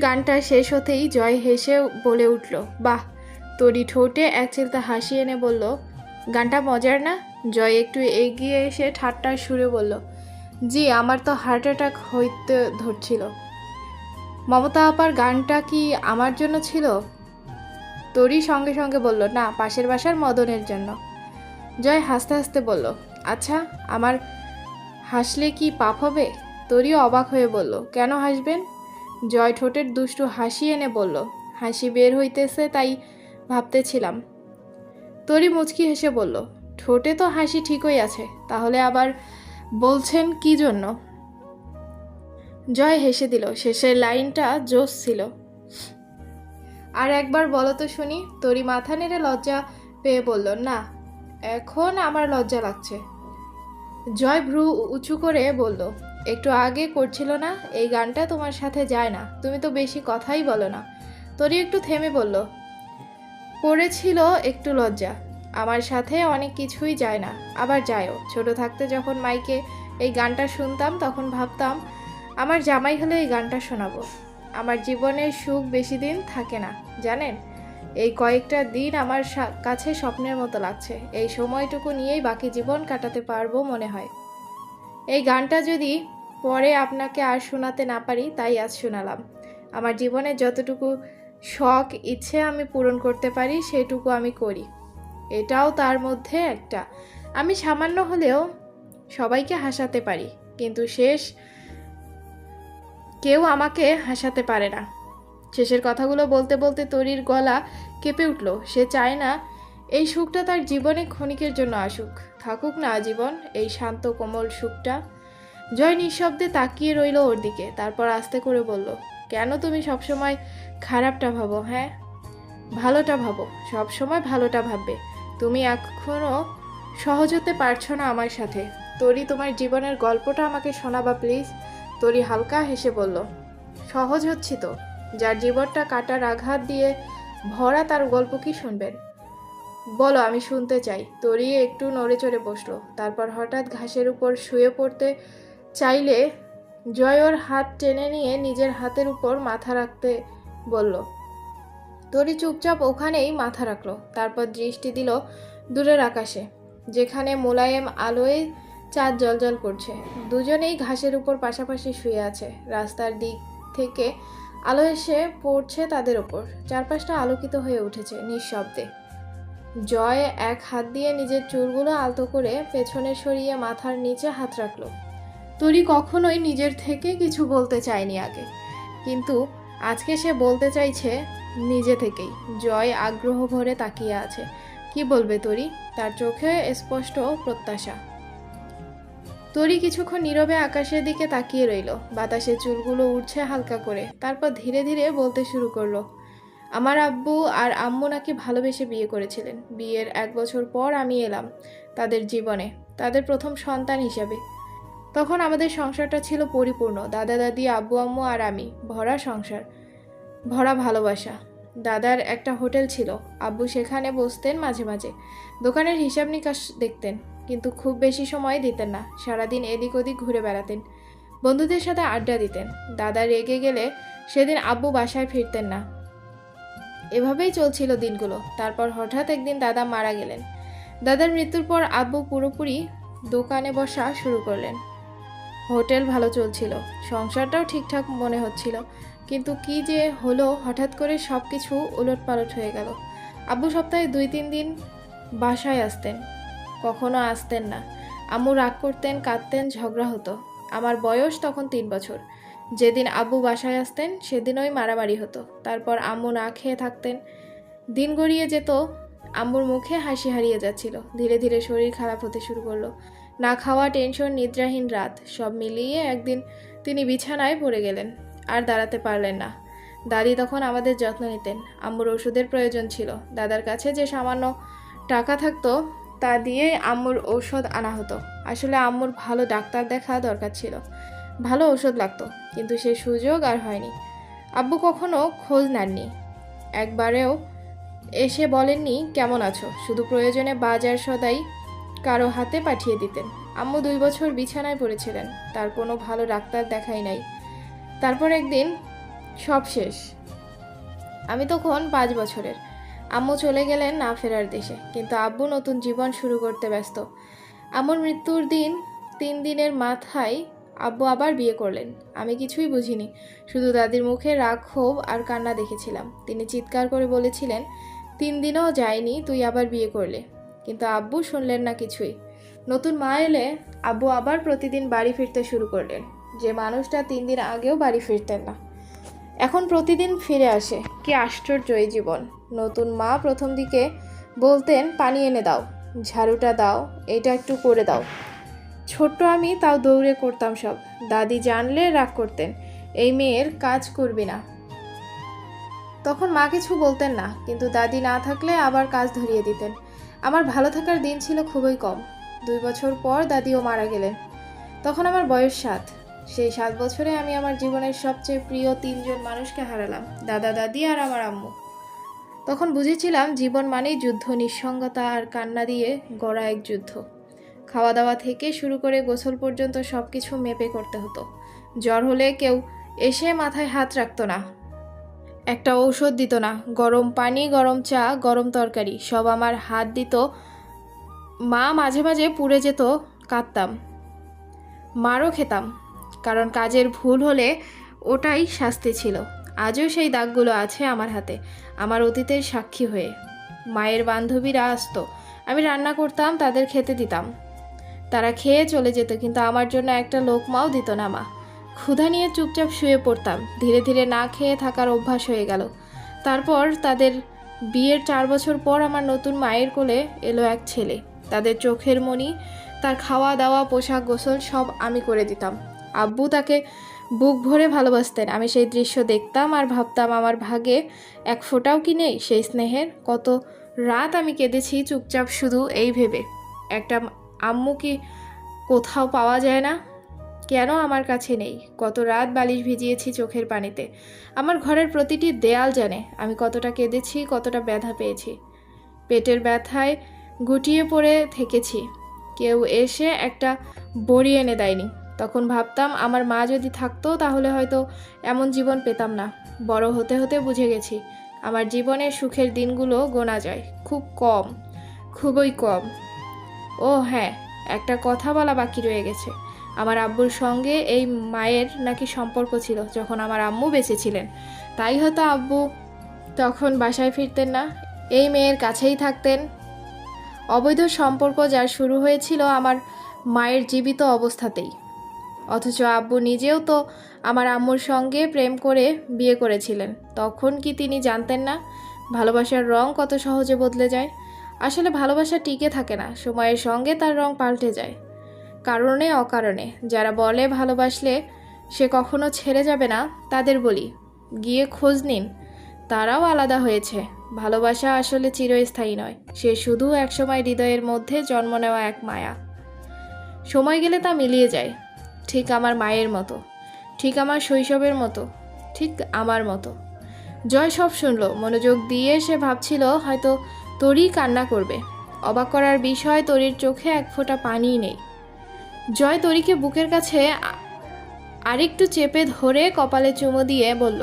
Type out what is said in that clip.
গানটা শেষ হতেই জয় হেসে বলে উঠল, বাহ। তরি ঠোঁটে এক চিলতে হাসি এনে বলল, গানটা মজার না? জয় একটু এগিয়ে এসে ঠাট্টার সুরে বলল, জি, আমার তো হার্ট অ্যাটাক হইতে ধরছিল। মমতা আপার গানটা কি আমার জন্য ছিল? তরি সঙ্গে সঙ্গে বলল, না, পাশের বাসার মদনের জন্য। জয় হাসতে হাসতে বলল, আচ্ছা, আমার হাসলে কি পাপ হবে? তরিও অবাক হয়ে বলল, কেন হাসবেন? জয় ঠোঁটের দুষ্টু হাসি এনে বলল, হাসি বের হইতেছে তাই ভাবতেছিলাম। তরি মুচকি হেসে বলল, ঠোঁটে তো হাসি ঠিকই আছে, তাহলে আবার বলছেন কি জন্য? জয় হেসে দিল, শেষের লাইনটা জোশ ছিল। আর একবার বলো তো শুনি। তরি মাথা নেড়ে লজ্জা পেয়ে বলল, না, এখন আমার লজ্জা লাগছে। জয় ভ্রু উঁচু করে বলল, একটু আগে করছিল না? এই গানটা তোমার সাথে যায় না, তুমি তো বেশি কথাই বলো না। তরি একটু থেমে বলল, পড়েছিল একটু লজ্জা। আমার সাথে অনেক কিছুই যায় না, আবার যায়ও। ছোট থাকতে যখন মাইকে এই গানটা শুনতাম তখন ভাবতাম আমার জামাই হলে এই গানটা শোনাবো। আমার জীবনের সুখ বেশি দিন থাকে না, জানেন। এই কয়েকটা দিন আমার কাছে স্বপ্নের মতো লাগছে। এই সময়টুকু নিয়েই বাকি জীবন কাটাতে পারবো মনে হয়। এই গানটা যদি পরে আপনাকে আর শোনাতে না পারি, তাই আজ শোনালাম। আমার জীবনে যতটুকু শখ ইচ্ছে আমি পূরণ করতে পারি সেটুকু আমি করি, এটাও তার মধ্যে একটা। আমি সামান্য হলেও সবাইকে হাসাতে পারি, কিন্তু কেউ আমাকে হাসাতে পারে না। শেষের কথাগুলো বলতে বলতে তরির গলা কেঁপে উঠল। সে চায় না এই সুখটা তার জীবনে ক্ষণিকের জন্য আসুক, থাকুক না আজীবন এই শান্ত কোমল সুখটা। জয় নিঃশব্দে তাকিয়ে রইল ওর দিকে, তারপর আস্তে করে বলল, কেন তুমি সবসময় খারাপটা ভাবো? হ্যাঁ, ভালোটা ভাবো, সবসময় ভালোটা ভাববে। তুমি এখনো সহজ হতে পারছো না আমার সাথে। তরি, তোমার জীবনের গল্পটা আমাকে শোনাবা প্লিজ। তরি হালকা হেসে বলল, সহজ হচ্ছি তো। যার জীবনটা কাটার আঘাত দিয়ে ভরা তার গল্প কি শুনবেন? বলো, আমি শুনতে চাই। তরি একটু নড়ে চড়ে বসলো, তারপর হঠাৎ ঘাসের উপর শুয়ে পড়তে চাইলে জয় ওর হাত টেনে নিয়ে নিজের হাতের উপর মাথা রাখতে বলল। তরি চুপচাপ ওখানেই মাথা রাখলো, তারপর দৃষ্টি দিল দূরের আকাশে, যেখানে মোলায়েম আলোয় চাঁদ জ্বলজ্বল করছে। দুজনেই ঘাসের উপর পাশাপাশি শুয়ে আছে। রাস্তার দিক থেকে আলো এসে পড়ছে তাদের ওপর, চারপাশটা আলোকিত হয়ে উঠেছে নিঃশব্দে। জয় এক হাত দিয়ে নিজের চুলগুলো আলতো করে পেছনে সরিয়ে মাথার নিচে হাত রাখলো। তরি কখনোই নিজের থেকে কিছু বলতে চায়নি আগে, কিন্তু আজকে সে বলতে চাইছে নিজে থেকেই। জয় আগ্রহ ভরে তাকিয়ে আছে। কি বলবে তরি? তার চোখে স্পষ্ট প্রত্যাশা। তরি কিছুক্ষণ নীরবে আকাশের দিকে তাকিয়ে রইল। বাতাসে চুলগুলো উঠছে হালকা করে, তারপর ধীরে ধীরে বলতে শুরু করলো, আমার আব্বু আর আম্মু নাকি ভালোবেসে বিয়ে করেছিলেন। বিয়ের 1 বছর পর আমি এলাম তাদের জীবনে, তাদের প্রথম সন্তান হিসাবে। তখন আমাদের সংসারটা ছিল পরিপূর্ণ, দাদা দাদি, আব্বু আম্মু আর আমি। ভরা সংসার, ভরা ভালোবাসা। দাদার একটা হোটেল ছিল, আব্বু সেখানে বসতেন মাঝে মাঝে, দোকানের হিসাব নিকাশ দেখতেন, কিন্তু খুব বেশি সময় দিতেন না। সারাদিন এদিক ওদিক ঘুরে বেড়াতেন, বন্ধুদের সাথে আড্ডা দিতেন। দাদা রেগে গেলে সেদিন আব্বু বাসায় ফিরতেন না। এভাবেই চলছিল দিনগুলো। তারপর হঠাৎ একদিন দাদা মারা গেলেন। দাদার মৃত্যুর পর আব্বু পুরোপুরি দোকানে বসা শুরু করলেন। হোটেল ভালো চলছিল, সংসারটাও ঠিকঠাক মনে হচ্ছিল, কিন্তু কি যে হলো, হঠাৎ করে সব কিছু উলটপালট হয়ে গেল। আব্বু সপ্তাহে 2-3 দিন বাসায় আসতেন, কখনো আসতেন না। আম্মু রাগ করতেন, কাঁদতেন, ঝগড়া হতো। আমার বয়স তখন 3 বছর। যেদিন আব্বু বাসায় আসতেন সেদিনই মারামারি হতো। তারপর আম্মু না খেয়ে থাকতেন। দিন গড়িয়ে যেত, আম্মুর মুখে হাসি হারিয়ে যাচ্ছিল। ধীরে ধীরে শরীর খারাপ হতে শুরু করলো। না খাওয়া, টেনশন, নিদ্রাহীন রাত, সব মিলিয়ে একদিন তিনি বিছানায় পড়ে গেলেন, আর দাঁড়াতে পারলেন না। দাদি তখন আমাদের যত্ন নিতেন। আম্মুর ওষুধের প্রয়োজন ছিল। দাদার কাছে যে সামান্য টাকা থাকতো তা দিয়ে আম্মুর ঔষধ আনা হতো। আসলে আম্মুর ভালো ডাক্তার দেখা দরকার ছিল, ভালো ওষুধ লাগতো, কিন্তু সে সুযোগ আর হয়নি। আব্বু কখনো খোঁজ নেননি, একবারেও এসে বলেননি কেমন আছো। শুধু প্রয়োজনে বাজার সদাই কারো হাতে পাঠিয়ে দিতেন। আম্মু 2 বছর বিছানায় পড়েছিলেন, তার কোনো ভালো ডাক্তার দেখাই নাই। তারপর একদিন সব শেষ। আমি তখন 5 বছরের। আম্মু চলে গেলেন না ফেরার দেশে, কিন্তু আব্বু নতুন জীবন শুরু করতে ব্যস্ত। আম্মুর মৃত্যুর দিন 3 দিনের মাথায় আব্বু আবার বিয়ে করলেন। আমি কিছুই বুঝিনি, শুধু দাদির মুখে রাগ, ক্ষোভ আর কান্না দেখেছিলাম। তিনি চিৎকার করে বলেছিলেন, 3 দিনও যায়নি তুই আবার বিয়ে করলে। কিন্তু আব্বু শুনলেন না কিছুই। নতুন মা এলে আব্বু আবার প্রতিদিন বাড়ি ফিরতে শুরু করলেন, যে মানুষটা 3 দিন আগেও বাড়ি ফিরতেন না এখন প্রতিদিন ফিরে আসে। কি আশ্চর্য এই জীবন। নতুন মা প্রথম দিকে বলতেন, পানি এনে দাও, ঝাড়ুটা দাও, এটা একটু করে দাও। ছোট্ট আমি তাও দৌড়ে করতাম সব। দাদি জানলে রাগ করতেন, এই মেয়ের কাজ করবি না। তখন মা কিছু বলতেন না, কিন্তু দাদি না থাকলে আবার কাজ ধরিয়ে দিতেন। আমার ভালো থাকার দিন ছিল খুবই কম। 2 বছর পর দাদিও মারা গেলেন। তখন আমার বয়স 7। সেই 7 বছরে আমি আমার জীবনের সবচেয়ে প্রিয় 3জন মানুষকে হারালাম, দাদা, দাদি আর আমার আম্মু। তখন বুঝেছিলাম জীবন মানেই যুদ্ধ, নিঃসঙ্গতা আর কান্না দিয়ে গড়া এক যুদ্ধ। খাওয়া দাওয়া থেকে শুরু করে গোসল পর্যন্ত সব কিছু মেপে করতে হতো। জ্বর হলে কেউ এসে মাথায় হাত রাখতো না, একটা ঔষধ দিত না। গরম পানি, গরম চা, গরম তরকারি সব আমার হাত দিত। মা মাঝে মাঝে পুড়ে যেত, কাঁদতাম। মারও খেতাম, কারণ কাজের ভুল হলে ওটাই শাস্তি ছিল। আজও সেই দাগগুলো আছে আমার হাতে, আমার অতীতের সাক্ষী হয়ে। মায়ের বান্ধবীরা আসতো, আমি রান্না করতাম, তাদের খেতে দিতাম, তারা খেয়ে চলে যেত, কিন্তু আমার জন্য একটা লোকমাও দিত না মা। ক্ষুধা নিয়ে চুপচাপ শুয়ে পড়তাম। ধীরে ধীরে না খেয়ে থাকার অভ্যাস হয়ে গেল। তারপর তাদের বিয়ের 4 বছর পর আমার নতুন মায়ের কোলে এলো এক ছেলে। তাদের চোখের মণি, তার খাওয়া দাওয়া, পোশাক, গোসল সব আমি করে দিতাম। আব্বু তাকে বুক ভরে ভালোবাসতেন। আমি সেই দৃশ্য দেখতাম আর ভাবতাম, আমার ভাগে এক ফোঁটাও কি নেই সেই স্নেহের। কত রাত আমি কেঁদেছি চুপচাপ, শুধু এই ভেবে, একটা আম্মু কি কোথাও পাওয়া যায় না? কেন আমার কাছে নেই? কত রাত বালিশ ভিজিয়েছি চোখের পানিতে। আমার ঘরের প্রতিটি দেয়াল জানে আমি কতটা কেঁদেছি, কতটা ব্যথা পেয়েছি। পেটের ব্যথায় গুটিয়ে পড়ে থেকেছি, কেউ এসে একটা বড়ি এনে দেয়নি। তখন ভাবতাম, আমার মা যদি থাকতো তাহলে হয়তো এমন জীবন পেতাম না। বড় হতে হতে বুঝে গেছি, আমার জীবনের সুখের দিনগুলো গোনা যায়, খুব কম, খুবই কম। ও হ্যাঁ, একটা কথা বলা বাকি রয়ে গেছে। আমার আব্বুর সঙ্গে এই মায়ের নাকি সম্পর্ক ছিল যখন আমার আম্মু বেঁচে ছিলেন। তাই হয়তো আব্বু তখন বাসায় ফিরতেন না, এই মেয়ের কাছেই থাকতেন। অবৈধ সম্পর্ক যার শুরু হয়েছিল আমার মায়ের জীবিত অবস্থাতেই। অথচ আব্বু নিজেও তো আমার আম্মুর সঙ্গে প্রেম করে বিয়ে করেছিলেন। তখন কি তিনি জানতেন না ভালোবাসার রং কত সহজে বদলে যায়? আসলে ভালোবাসা টিকে থাকে না, সময়ের সঙ্গে তার রং পাল্টে যায়, কারণে অকারণে। যারা বলে ভালোবাসলে সে কখনো ছেড়ে যাবে না, তাদের বলি, গিয়ে খোঁজ নিন, তারাও আলাদা হয়েছে। ভালোবাসা আসলে চিরস্থায়ী নয়, সে শুধু একসময় হৃদয়ের মধ্যে জন্ম নেওয়া এক মায়া। সময় গেলে তা মিলিয়ে যায়, ঠিক আমার মায়ের মতো, ঠিক আমার শৈশবের মতো, ঠিক আমার মতো। জয় সব শুনলো, মনোযোগ দিয়ে সে ভাবছিল হয়তো তরি কান্না করবে। অবাক করার বিষয়, তরির চোখে এক ফোঁটা পানিই নেই। জয় তরিকে বুকের কাছে আরেকটু চেপে ধরে কপালে চুমো দিয়ে বলল,